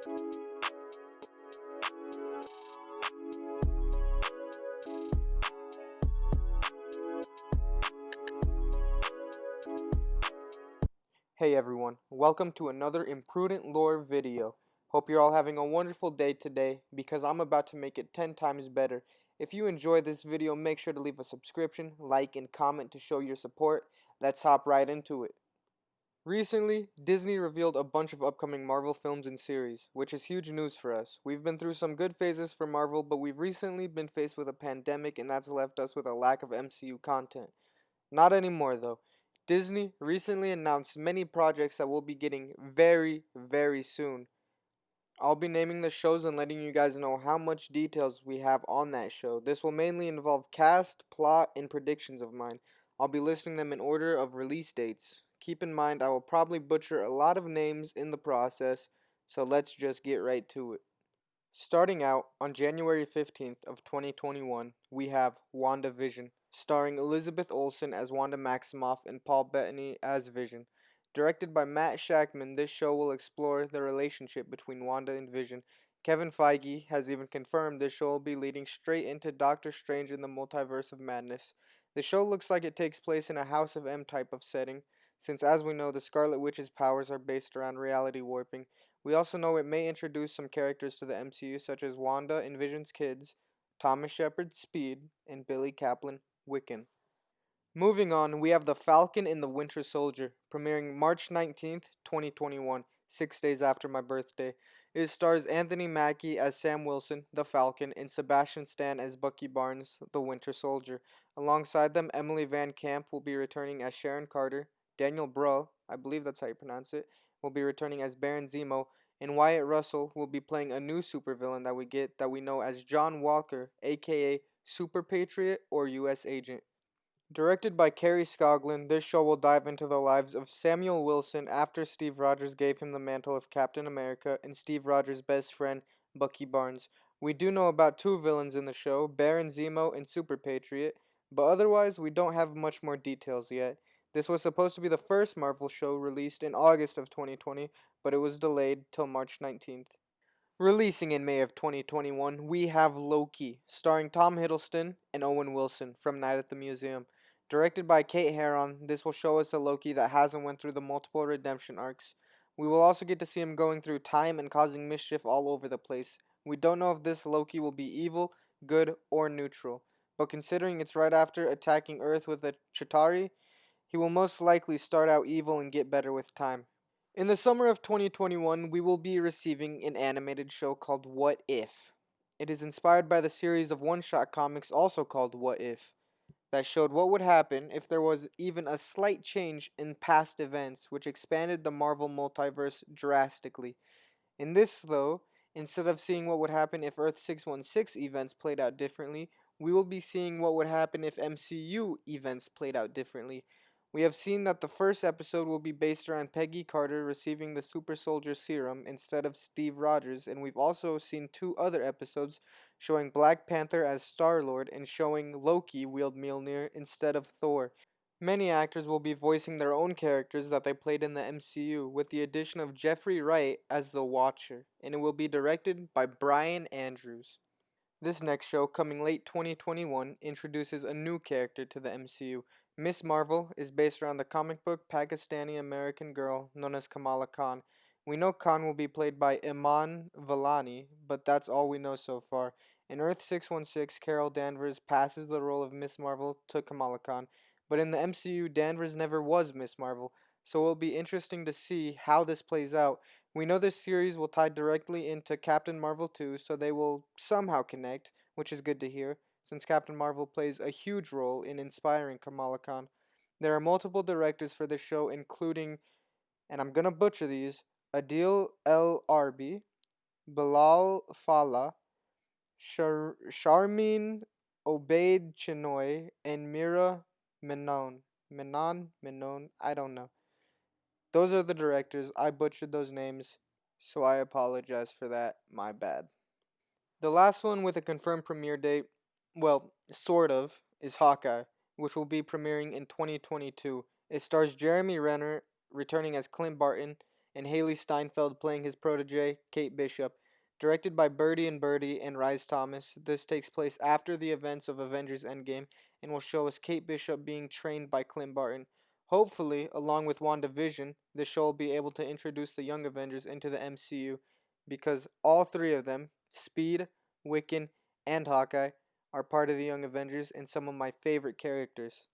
Hey everyone, welcome to another Imprudent Lore video. Hope you're all having a wonderful day today because I'm about to make it 10 times better. If you enjoyed this video, make sure to leave a subscription, like, and comment to show your support. Let's hop right into it. Recently, Disney revealed a bunch of upcoming Marvel films and series, which is huge news for us. We've been through some good phases for Marvel, but we've recently been faced with a pandemic and that's left us with a lack of MCU content. Not anymore though. Disney recently announced many projects that we'll be getting very, very soon. I'll be naming the shows and letting you guys know how much details we have on that show. This will mainly involve cast, plot, and predictions of mine. I'll be listing them in order of release dates. Keep in mind I will probably butcher a lot of names in the process, so let's just get right to it. Starting out on January 15th of 2021, we have WandaVision, starring Elizabeth Olsen as Wanda Maximoff and Paul Bettany as Vision. Directed by Matt Shakman, this show will explore the relationship between Wanda and Vision. Kevin Feige has even confirmed this show will be leading straight into Doctor Strange in the Multiverse of Madness. The show looks like it takes place in a House of M type of setting, since as we know the Scarlet Witch's powers are based around reality warping. We also know it may introduce some characters to the MCU such as Wanda and Vision's kids, Thomas Shepard Speed, and Billy Kaplan Wiccan. Moving on, we have The Falcon and the Winter Soldier, premiering March 19th, 2021, 6 days after my birthday. It stars Anthony Mackie as Sam Wilson, the Falcon, and Sebastian Stan as Bucky Barnes, the Winter Soldier. Alongside them, Emily Van Camp will be returning as Sharon Carter, Daniel Bruhl, I believe that's how you pronounce it, will be returning as Baron Zemo, and Wyatt Russell will be playing a new supervillain that we know as John Walker, aka Super Patriot or US Agent. Directed by Kerry Scoglin, this show will dive into the lives of Samuel Wilson after Steve Rogers gave him the mantle of Captain America and Steve Rogers' best friend, Bucky Barnes. We do know about two villains in the show, Baron Zemo and Super Patriot, but otherwise we don't have much more details yet. This was supposed to be the first Marvel show released in August of 2020, but it was delayed till March 19th. Releasing in May of 2021, we have Loki, starring Tom Hiddleston and Owen Wilson from Night at the Museum. Directed by Kate Herron, this will show us a Loki that hasn't went through the multiple redemption arcs. We will also get to see him going through time and causing mischief all over the place. We don't know if this Loki will be evil, good, or neutral, but considering it's right after attacking Earth with the Chitauri, he will most likely start out evil and get better with time. In the summer of 2021, we will be receiving an animated show called What If. It is inspired by the series of one-shot comics also called What If, that showed what would happen if there was even a slight change in past events, which expanded the Marvel multiverse drastically. In this, though, instead of seeing what would happen if Earth 616 events played out differently, we will be seeing what would happen if MCU events played out differently. We have seen that the first episode will be based around Peggy Carter receiving the Super Soldier Serum instead of Steve Rogers, and we've also seen two other episodes showing Black Panther as Star-Lord and showing Loki wield Mjolnir instead of Thor. Many actors will be voicing their own characters that they played in the MCU, with the addition of Jeffrey Wright as the Watcher, and it will be directed by Brian Andrews. This next show, coming late 2021, introduces a new character to the MCU. Miss Marvel is based around the comic book Pakistani American girl known as Kamala Khan. We know Khan will be played by Iman Vellani, but that's all we know so far. In Earth 616, Carol Danvers passes the role of Miss Marvel to Kamala Khan, but in the MCU, Danvers never was Miss Marvel, so it will be interesting to see how this plays out. We know this series will tie directly into Captain Marvel 2, so they will somehow connect, which is good to hear, since Captain Marvel plays a huge role in inspiring Kamala Khan. There are multiple directors for this show, including, and I'm gonna butcher these, Adil El Arbi, Bilal Fallah, Sharmin Obaid Chinoy, and Mira Menon. Menon, I don't know. Those are the directors. I butchered those names, so I apologize for that. My bad. The last one with a confirmed premiere date, well, sort of, is Hawkeye, which will be premiering in 2022. It stars Jeremy Renner returning as Clint Barton and Haley Steinfeld playing his protege, Kate Bishop. Directed by Birdie and Birdie and Rhys Thomas, this takes place after the events of Avengers Endgame and will show us Kate Bishop being trained by Clint Barton. Hopefully, along with WandaVision, the show will be able to introduce the Young Avengers into the MCU because all three of them, Speed, Wiccan, and Hawkeye, are part of the Young Avengers and some of my favorite characters.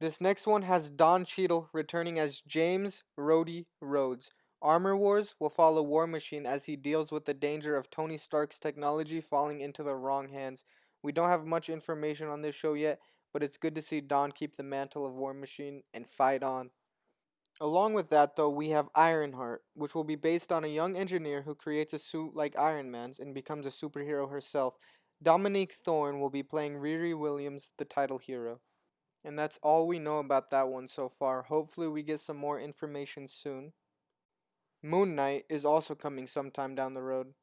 This next one has Don Cheadle returning as James Rhodey Rhodes. Armor Wars will follow War Machine as he deals with the danger of Tony Stark's technology falling into the wrong hands. We don't have much information on this show yet, but it's good to see Don keep the mantle of War Machine and fight on. Along with that, though, we have Ironheart, which will be based on a young engineer who creates a suit like Iron Man's and becomes a superhero herself. Dominique Thorne will be playing Riri Williams, the title hero. And that's all we know about that one so far. Hopefully, we get some more information soon. Moon Knight is also coming sometime down the road.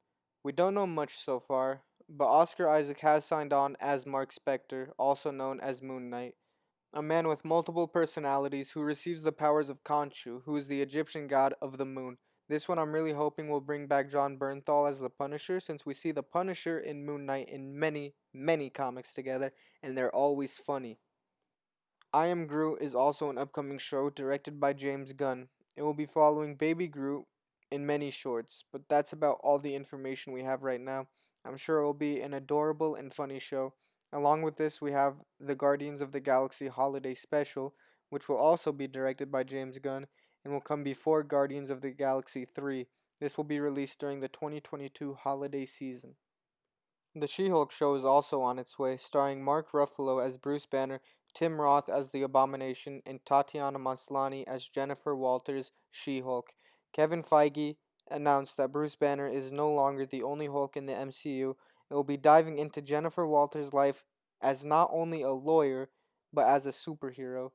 We don't know much so far, but Oscar Isaac has signed on as Mark Spector, also known as Moon Knight, a man with multiple personalities who receives the powers of Khonshu, who is the Egyptian god of the moon. This one I'm really hoping will bring back John Bernthal as the Punisher, since we see the Punisher and Moon Knight in many, many comics together, and they're always funny. I Am Groot is also an upcoming show directed by James Gunn. It will be following Baby Groot in many shorts, but that's about all the information we have right now. I'm sure it will be an adorable and funny show. Along with this, we have the Guardians of the Galaxy Holiday Special, which will also be directed by James Gunn and will come before Guardians of the Galaxy 3. This will be released during the 2022 holiday season. The She-Hulk show is also on its way, starring Mark Ruffalo as Bruce Banner, Tim Roth as the Abomination, and Tatiana Maslany as Jennifer Walters, She-Hulk. Kevin Feige announced that Bruce Banner is no longer the only Hulk in the MCU. It will be diving into Jennifer Walters' life as not only a lawyer, but as a superhero.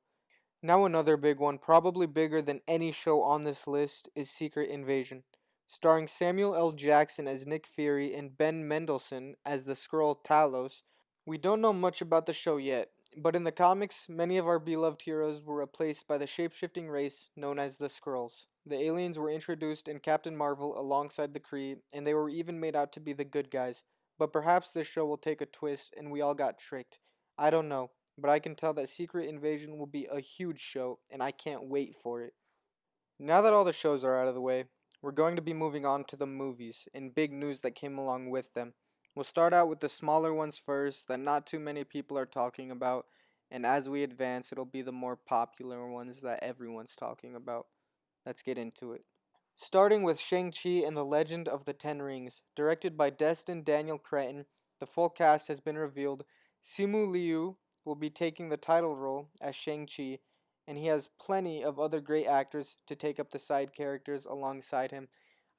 Now another big one, probably bigger than any show on this list, is Secret Invasion. Starring Samuel L. Jackson as Nick Fury and Ben Mendelsohn as the Skrull Talos. We don't know much about the show yet, but in the comics, many of our beloved heroes were replaced by the shape-shifting race known as the Skrulls. The aliens were introduced in Captain Marvel alongside the Kree, and they were even made out to be the good guys. But perhaps this show will take a twist and we all got tricked. I don't know, but I can tell that Secret Invasion will be a huge show, and I can't wait for it. Now that all the shows are out of the way, we're going to be moving on to the movies and big news that came along with them. We'll start out with the smaller ones first that not too many people are talking about, and as we advance, it'll be the more popular ones that everyone's talking about. Let's get into it. Starting with Shang-Chi and the Legend of the Ten Rings, directed by Destin Daniel Cretton, the full cast has been revealed. Simu Liu will be taking the title role as Shang-Chi, and he has plenty of other great actors to take up the side characters alongside him.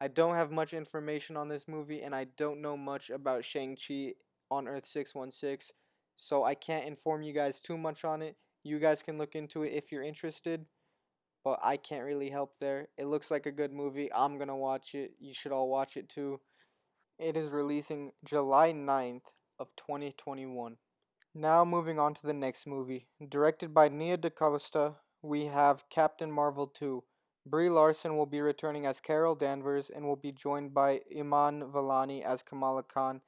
I don't have much information on this movie, and I don't know much about Shang-Chi on Earth 616, so I can't inform you guys too much on it. You guys can look into it if you're interested, but I can't really help there. It looks like a good movie. I'm gonna watch it. You should all watch it too. It is releasing July 9th of 2021. Now moving on to the next movie. Directed by Nia DaCosta, we have Captain Marvel 2. Brie Larson will be returning as Carol Danvers and will be joined by Iman Vellani as Kamala Khan.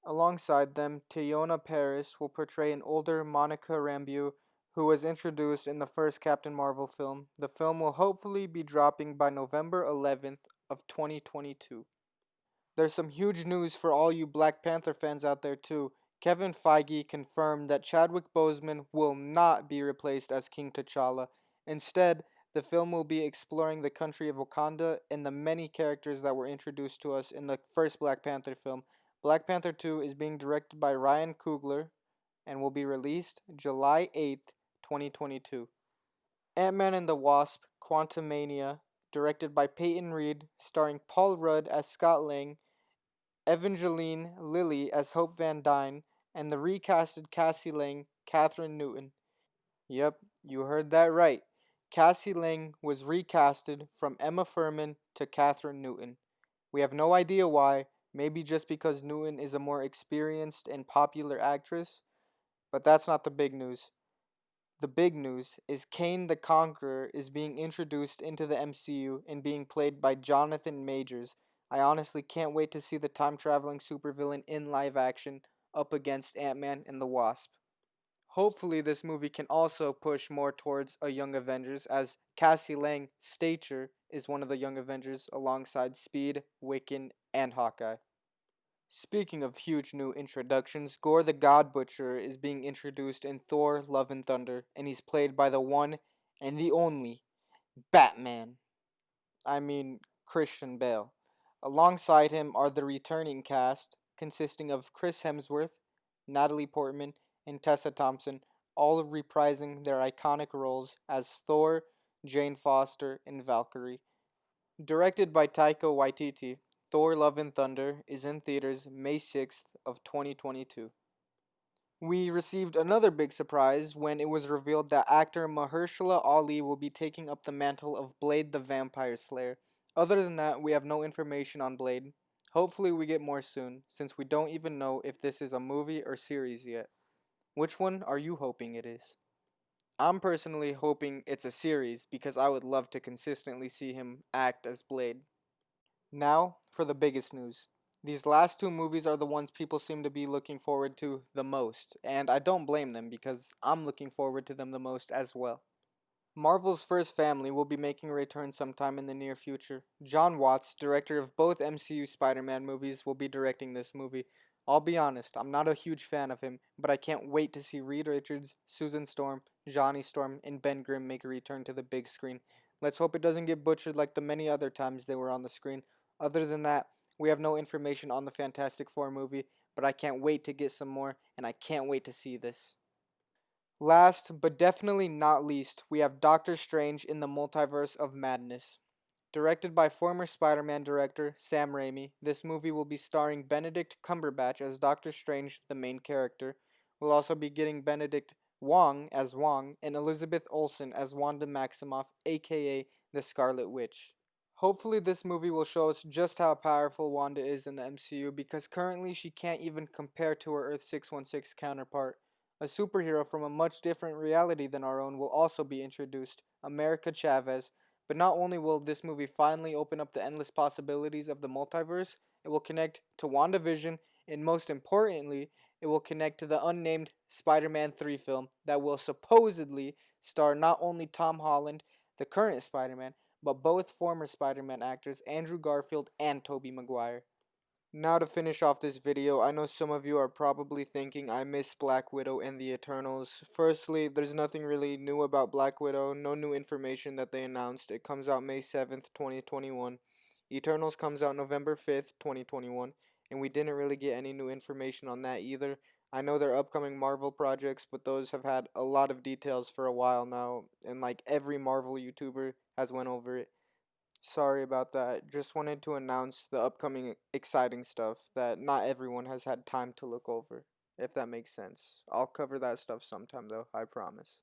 Alongside them, Teyonah Parris will portray an older Monica Rambeau who was introduced in the first Captain Marvel film. The film will hopefully be dropping by November 11th of 2022. There's some huge news for all you Black Panther fans out there too. Kevin Feige confirmed that Chadwick Boseman will not be replaced as King T'Challa. Instead, the film will be exploring the country of Wakanda and the many characters that were introduced to us in the first Black Panther film. Black Panther 2 is being directed by Ryan Coogler and will be released July 8th, 2022. Ant-Man and the Wasp: Quantumania, directed by Peyton Reed, starring Paul Rudd as Scott Lang, Evangeline Lilly as Hope Van Dyne, and the recasted Cassie Lang, Catherine Newton. Yep, you heard that right. Cassie Lang was recasted from Emma Furman to Catherine Newton. We have no idea why, maybe just because Newton is a more experienced and popular actress, but that's not the big news. The big news is Kane the Conqueror is being introduced into the MCU and being played by Jonathan Majors. I honestly can't wait to see the time traveling supervillain in live action up against Ant-Man and the Wasp. Hopefully, this movie can also push more towards a Young Avengers, as Cassie Lang Stature is one of the Young Avengers alongside Speed, Wiccan, and Hawkeye. Speaking of huge new introductions, Gore the God Butcher is being introduced in Thor Love and Thunder, and he's played by the one and the only Batman. I mean, Christian Bale. Alongside him are the returning cast, consisting of Chris Hemsworth, Natalie Portman, and Tessa Thompson, all reprising their iconic roles as Thor, Jane Foster, and Valkyrie. Directed by Taika Waititi, Thor Love and Thunder is in theaters May 6th of 2022. We received another big surprise when it was revealed that actor Mahershala Ali will be taking up the mantle of Blade the Vampire Slayer. Other than that, we have no information on Blade. Hopefully we get more soon, since we don't even know if this is a movie or series yet. Which one are you hoping it is? I'm personally hoping it's a series because I would love to consistently see him act as Blade. Now, for the biggest news. These last two movies are the ones people seem to be looking forward to the most, and I don't blame them because I'm looking forward to them the most as well. Marvel's First Family will be making a return sometime in the near future. John Watts, director of both MCU Spider-Man movies, will be directing this movie. I'll be honest, I'm not a huge fan of him, but I can't wait to see Reed Richards, Susan Storm, Johnny Storm, and Ben Grimm make a return to the big screen. Let's hope it doesn't get butchered like the many other times they were on the screen. Other than that, we have no information on the Fantastic Four movie, but I can't wait to get some more, and I can't wait to see this. Last, but definitely not least, we have Doctor Strange in the Multiverse of Madness. Directed by former Spider-Man director Sam Raimi, this movie will be starring Benedict Cumberbatch as Doctor Strange, the main character. We'll also be getting Benedict Wong as Wong and Elizabeth Olsen as Wanda Maximoff, aka the Scarlet Witch. Hopefully, this movie will show us just how powerful Wanda is in the MCU because currently she can't even compare to her Earth 616 counterpart. A superhero from a much different reality than our own will also be introduced, America Chavez. But not only will this movie finally open up the endless possibilities of the multiverse, it will connect to WandaVision, and most importantly, it will connect to the unnamed Spider Man 3 film that will supposedly star not only Tom Holland, the current Spider Man, but both former Spider-Man actors Andrew Garfield and Tobey Maguire. Now to finish off this video, I know some of you are probably thinking I miss Black Widow and the Eternals. Firstly, there's nothing really new about Black Widow, no new information that they announced. It comes out May 7th, 2021. Eternals comes out November 5th, 2021, and we didn't really get any new information on that either. I know they're upcoming Marvel projects, but those have had a lot of details for a while now, and like every Marvel YouTuber has went over it. Sorry about that. Just wanted to announce the upcoming exciting stuff that not everyone has had time to look over, if that makes sense. I'll cover that stuff sometime though, I promise.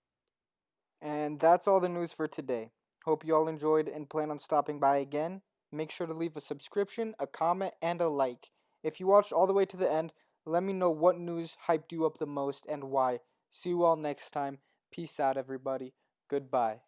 And that's all the news for today. Hope you all enjoyed and plan on stopping by again. Make sure to leave a subscription, a comment, and a like. If you watched all the way to the end, let me know what news hyped you up the most and why. See you all next time. Peace out, everybody. Goodbye.